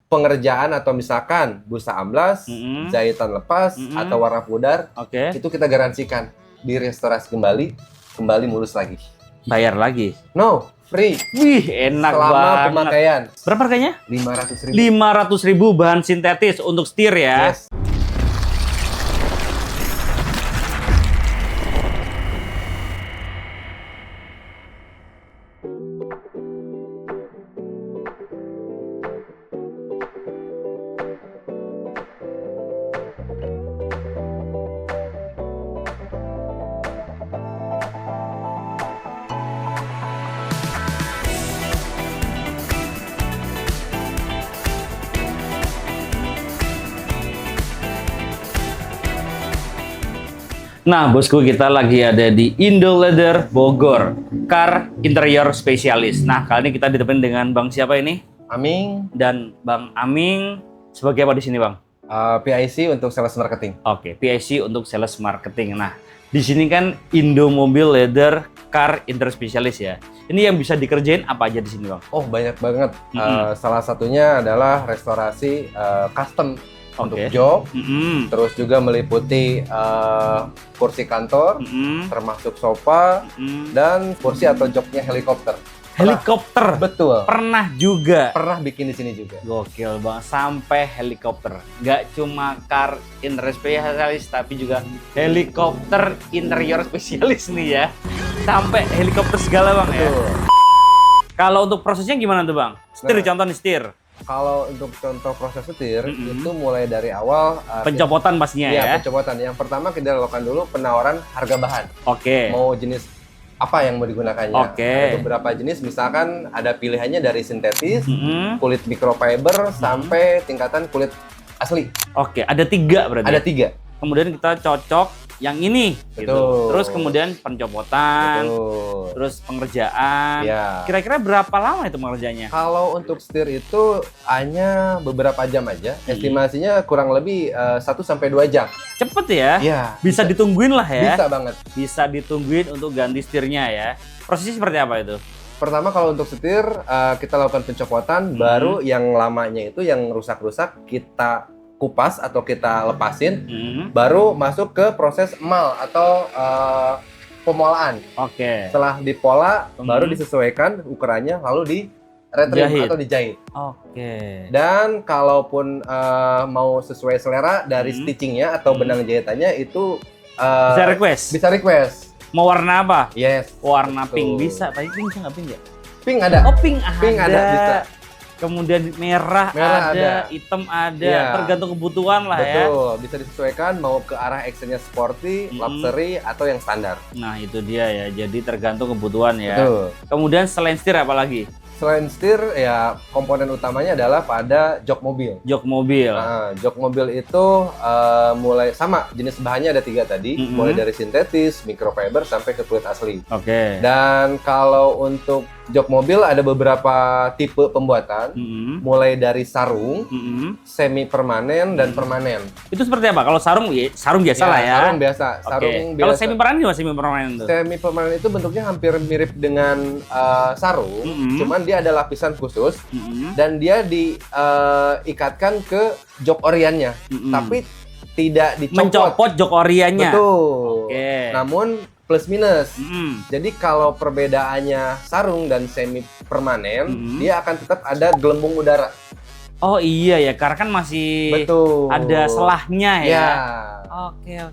pengerjaan atau misalkan busa amblas, jahitan lepas, atau warna pudar, itu kita garansikan direstorasi kembali mulus lagi. Bayar lagi? No, free. Wih, enak selama banget. Pemakaian. Berapa harganya? 500.000. 500.000 bahan sintetis untuk setir ya. Yes. Nah, bosku, kita lagi ada di Indo Leather Bogor, Car Interior Specialist. Nah, kali ini kita ditemenin dengan Bang siapa ini? Aming. Dan Bang Aming sebagai apa di sini, Bang? PIC untuk sales marketing. Oke, PIC untuk sales marketing. Nah, di sini kan Indo Mobil Leather Car Interior Specialist ya. Ini yang bisa dikerjain apa aja di sini, Bang? Oh, banyak banget. Salah satunya adalah restorasi custom. Untuk jok, terus juga meliputi kursi kantor, termasuk sofa, dan kursi atau joknya helikopter. Helikopter? Betul. Pernah juga? Pernah bikin di sini juga. Gokil Bang, sampai helikopter. Nggak cuma car interior spesialis, tapi juga helikopter interior spesialis nih ya. Sampai helikopter segala Bang. Betul. Ya. Kalau untuk prosesnya gimana tuh Bang? Setir, contoh nih setir. Kalau untuk contoh proses setir, itu mulai dari awal pencopotan pastinya ya? Pencopotan. Yang pertama kita lakukan dulu penawaran harga bahan. Mau jenis apa yang mau digunakannya. Ada beberapa jenis, misalkan ada pilihannya dari sintetis, kulit microfiber, sampai tingkatan kulit asli. Ada 3 berarti? Ada 3. Kemudian kita cocok yang ini, gitu. Terus kemudian pencopotan, terus pengerjaan. Kira-kira berapa lama itu pengerjaannya? Kalau untuk setir itu hanya beberapa jam aja. Estimasinya kurang lebih 1-2 jam. Cepet ya? Iya. Bisa ditungguin lah ya? Bisa banget. Bisa ditungguin untuk ganti setirnya ya. Prosesnya seperti apa itu? Pertama kalau untuk setir, kita lakukan pencopotan, baru yang lamanya itu yang rusak-rusak kita kupas atau kita lepasin, baru masuk ke proses emal atau pemolaan. Setelah dipola, baru disesuaikan ukurannya, lalu di retrim atau dijahit. Dan kalaupun mau sesuai selera dari stitchingnya atau benang jahitannya itu bisa request. Mau warna apa? Yes. Warna pink bisa, tapi pink nggak pink ya? Pink ada. Oh, pink ada. Bisa. Kemudian merah ada, hitam ada, tergantung kebutuhan lah ya. Betul, bisa disesuaikan mau ke arah actionnya sporty, luxury, atau yang standar. Nah itu dia ya, jadi tergantung kebutuhan ya. Betul. Kemudian selain setir apa lagi? Selain setir, ya komponen utamanya adalah pada jok mobil. Jok mobil. Jok mobil itu mulai sama, jenis bahannya ada 3 tadi, mulai dari sintetis, microfiber, sampai ke kulit asli. Dan kalau untuk jok mobil ada beberapa tipe pembuatan, mulai dari sarung, semi permanen, dan permanen. Itu seperti apa? Kalau sarung, sarung biasa lah ya. Sarung biasa. Kalau semi permanen gimana semi permanen itu? Semi permanen itu bentuknya hampir mirip dengan sarung, cuman dia ada lapisan khusus, dan dia diikatkan ke jok oriannya, tapi tidak dicopot. Mencopot jok oriannya. Betul. Namun plus minus. Jadi kalau perbedaannya sarung dan semi permanen, dia akan tetap ada gelembung udara. Oh iya ya, karena kan masih ada selahnya ya.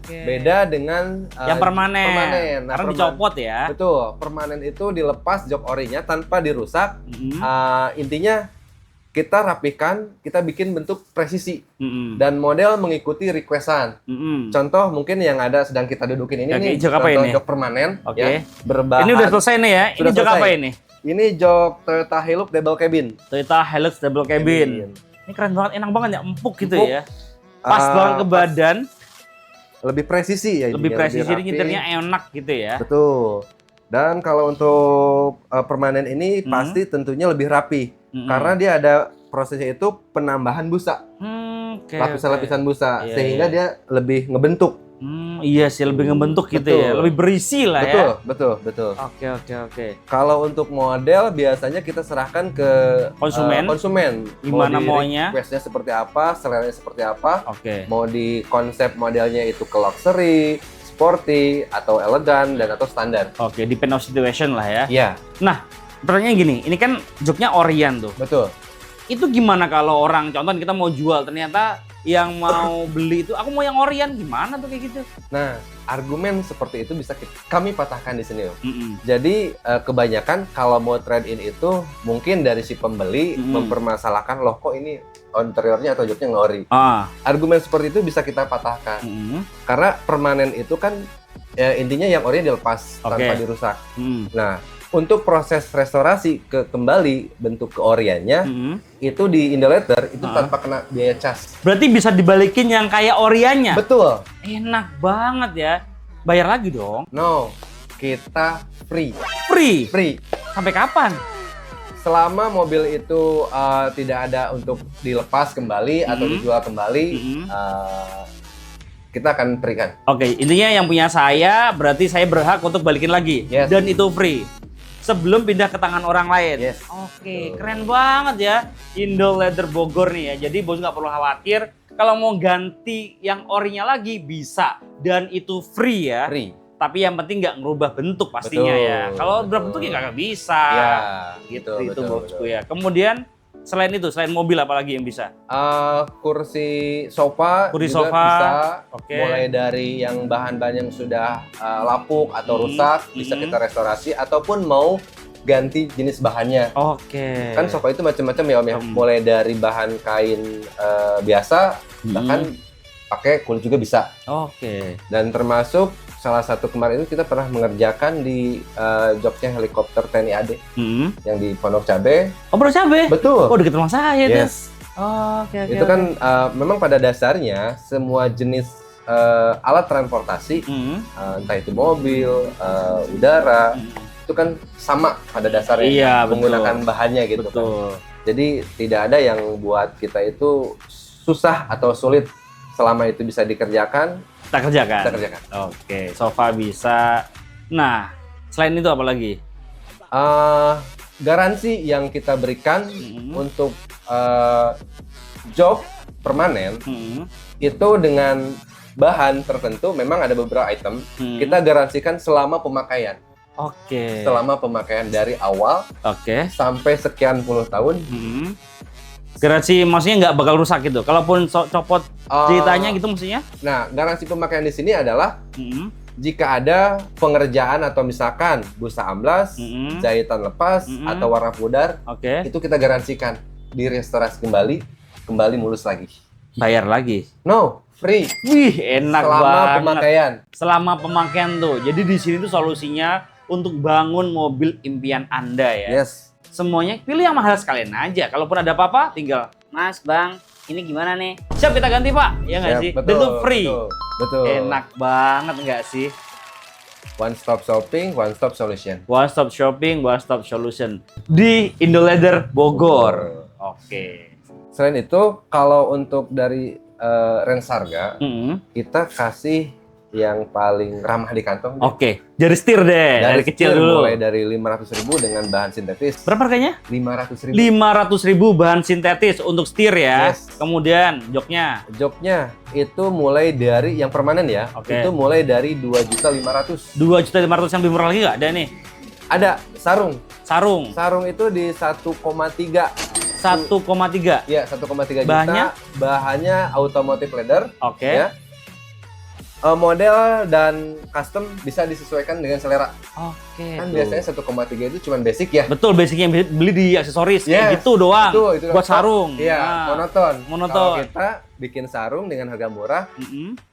Beda dengan yang permanen. Karena dicopot ya. Betul. Permanen itu dilepas jok orinya tanpa dirusak. Intinya kita rapihkan, kita bikin bentuk presisi, dan model mengikuti requestan. Contoh mungkin yang ada sedang kita dudukin ini nih, jok apa ini? Jok permanen. Ya, berbahan. Ini udah selesai nih ya. Ini jok apa ini? Ini jok Toyota Hilux double cabin. Toyota Hilux double cabin. Ini keren banget, enak banget ya, empuk gitu ya. Pas banget ke badan. Lebih presisi ya. Lebih presisi, jadi nyetirnya enak gitu ya. Betul. Dan kalau untuk permanen ini pasti tentunya lebih rapi. Karena dia ada prosesnya itu penambahan busa. Lapisan-lapisan busa. Sehingga dia lebih ngebentuk. iya sih, lebih ngebentuk gitu Betul. ya, lebih berisi lah Betul, ya. betul. Oke. Kalau untuk model biasanya kita serahkan ke konsumen. Gimana Mau di maunya? request-nya seperti apa, seleranya seperti apa. Oke. Mau di konsep modelnya itu ke luxury, sporty, atau elegan dan atau standar. Oke, depend on situation lah ya. Iya, Nah, pertanyaannya gini, ini kan joknya Orient tuh. betul. Itu gimana kalau orang, contoh kita mau jual, ternyata yang mau beli itu, aku mau yang Orient, gimana tuh kayak gitu? Nah, argumen seperti itu bisa kami patahkan di sini, Om. Mm-mm. Jadi kebanyakan kalau mau trade in itu mungkin dari si pembeli mempermasalahkan loh kok ini interiornya atau joknya ngori. Argumen seperti itu bisa kita patahkan karena permanen itu kan intinya yang orinya dilepas tanpa dirusak. Nah, untuk proses restorasi kembali bentuk keoriannya itu di Indolater itu tanpa kena biaya cas. Berarti bisa dibalikin yang kayak Oriannya? Betul. Enak banget ya. Bayar lagi dong. No, kita free. Free? Sampai kapan? Selama mobil itu tidak ada untuk dilepas kembali atau dijual kembali, kita akan berikan. Oke, intinya yang punya saya berarti saya berhak untuk balikin lagi. Yes. Dan itu free. Sebelum pindah ke tangan orang lain. Yes. Oke, keren banget ya. Indolater Bogor nih ya. Jadi bos nggak perlu khawatir. Kalau mau ganti yang orinya lagi bisa. Dan itu free ya. Free. Tapi yang penting nggak ngerubah bentuk pastinya ya. Kalau berubah bentuk ya nggak bisa. Ya, gitu itu bosku ya. Kemudian selain itu, selain mobil apalagi yang bisa? Kursi sofa juga bisa. Mulai dari yang bahan-bahan yang sudah lapuk atau rusak bisa kita restorasi ataupun mau ganti jenis bahannya. Oke. Kan sofa itu macam-macam ya Om ya. Mulai dari bahan kain biasa bahkan pakai kulit juga bisa. Oke. Dan termasuk salah satu kemarin itu kita pernah mengerjakan di joknya helikopter TNI AD yang di Pondok Cabe. Oh, Pondok Cabe? Betul. Oh, deket rumah saya tuh. Yes. Oke. Itu kan memang pada dasarnya semua jenis alat transportasi, entah itu mobil, udara, itu kan sama pada dasarnya. Iya, menggunakan bahannya gitu. Betul. Kan. Jadi tidak ada yang buat kita itu susah atau sulit selama itu bisa dikerjakan. Kita kerjakan. Oke, sofa bisa. Nah, selain itu apa lagi? Garansi yang kita berikan untuk jok permanen itu dengan bahan tertentu memang ada beberapa item kita garansikan selama pemakaian. Oke. Selama pemakaian dari awal sampai sekian puluh tahun. Garansi maksudnya nggak bakal rusak gitu. Kalaupun copot ceritanya gitu maksudnya? Nah, garansi pemakaian di sini adalah jika ada pengerjaan atau misalkan busa amblas, jahitan lepas atau warna pudar, itu kita garansikan direstorasi kembali mulus lagi. Bayar lagi? No, free. Wih, enak selama banget. Selama pemakaian. Selama pemakaian tuh. Jadi di sini tuh solusinya untuk bangun mobil impian Anda ya. Yes. Semuanya pilih yang mahal sekalian aja. Kalaupun ada apa-apa, tinggal Mas, Bang, ini gimana nih? Siap kita ganti Pak, ya nggak sih? Dan itu free. Betul. Enak banget nggak sih? One stop shopping, one stop solution. One stop shopping, one stop solution di Indolater Bogor. Oke. Selain itu, kalau untuk dari range harga, kita kasih yang paling ramah di kantong. Oke, dari setir deh. Dari kecil dulu. Mulai dari 500.000 dengan bahan sintetis. Berapa harganya? 500.000. 500.000 bahan sintetis untuk setir ya. Yes. Kemudian joknya. Joknya itu mulai dari yang permanen ya. Itu mulai dari 2.500.000. 2.500.000 yang lebih murah lagi nggak ada nih? Ada sarung. Sarung itu di 1,3. 1,3. Ya, 1,3 juta. Bahannya? Bahannya automotive leather. Oke. Ya. Model dan custom bisa disesuaikan dengan selera. Oke. Kan biasanya 1,3 itu cuma basic ya. Betul, basicnya beli di aksesoris kayak gitu doang. Itu buat sarung. Iya, monoton. Monoton. Kalau kita bikin sarung dengan harga murah,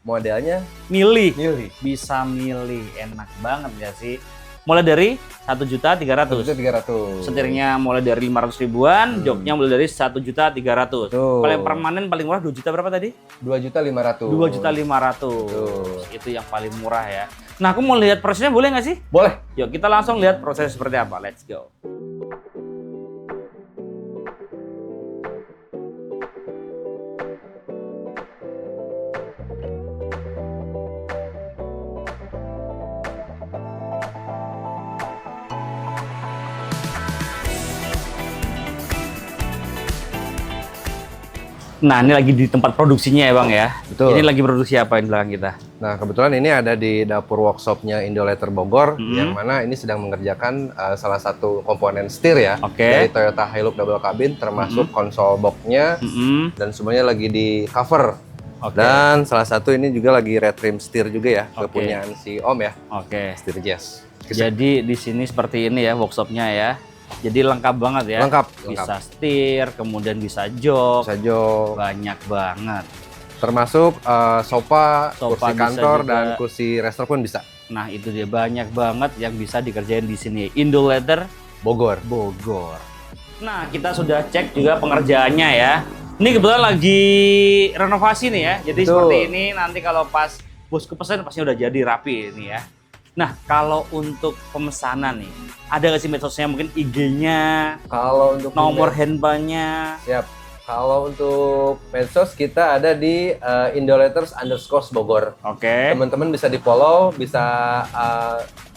modelnya milih. Bisa milih, enak banget ya sih. Mulai dari 1.300.000. 1.300.000. Setirnya mulai dari 500 ribuan, joknya mulai dari 1.300.000. Paling permanen paling murah 2 juta berapa tadi? 2.500.000. 2.500.000. Itu yang paling murah ya. Nah, aku mau lihat prosesnya boleh nggak sih? Boleh. Yuk kita langsung lihat proses seperti apa. Let's go. Nah, ini lagi di tempat produksinya ya Bang ya. Betul. Ini lagi produksi apa di belakang kita? Nah, kebetulan ini ada di dapur workshopnya Indolater Bogor, yang mana ini sedang mengerjakan salah satu komponen setir ya, Oke. dari Toyota Hilux double cabin, termasuk konsol boxnya, dan semuanya lagi di cover. Oke. Dan salah satu ini juga lagi retrim setir juga ya, Oke. kepunyaan si Om ya, Oke. setir jazz. Jadi di sini seperti ini ya workshopnya ya. Jadi lengkap banget ya. Lengkap. Bisa setir, kemudian bisa jok. Sajo, Banyak banget. termasuk sofa, Sofa kursi bisa kantor, juga. dan kursi resto pun bisa. Nah, itu dia banyak banget yang bisa dikerjain di sini. Indolater Bogor. Bogor. Nah, kita sudah cek juga pengerjaannya ya. Ini kebetulan lagi renovasi nih ya. Jadi Betul. seperti ini nanti kalau pas bosku pesen pasti udah jadi rapi ini ya. Nah, kalau untuk pemesanan nih, ada nggak sih medsosnya, mungkin IG-nya, Kalau untuk nomor handphonenya? siap. Kalau untuk medsos kita ada di Indolaters_Bogor. Oke. Teman-teman bisa di-follow, bisa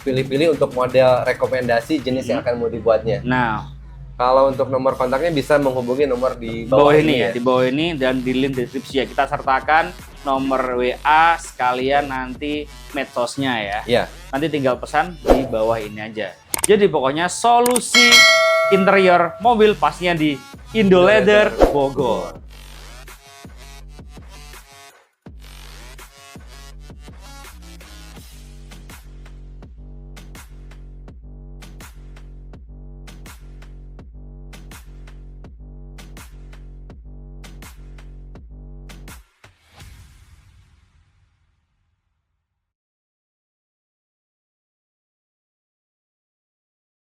pilih-pilih untuk model rekomendasi jenis yang akan mau dibuatnya. Nah, Kalau untuk nomor kontaknya bisa menghubungi nomor di bawah bawah ini ya, ya. di bawah ini dan di link deskripsi ya. Kita sertakan nomor WA sekalian nanti medsosnya ya. Iya. Nanti tinggal pesan di bawah ini aja. Jadi pokoknya solusi interior mobil pastinya di Indolater Bogor.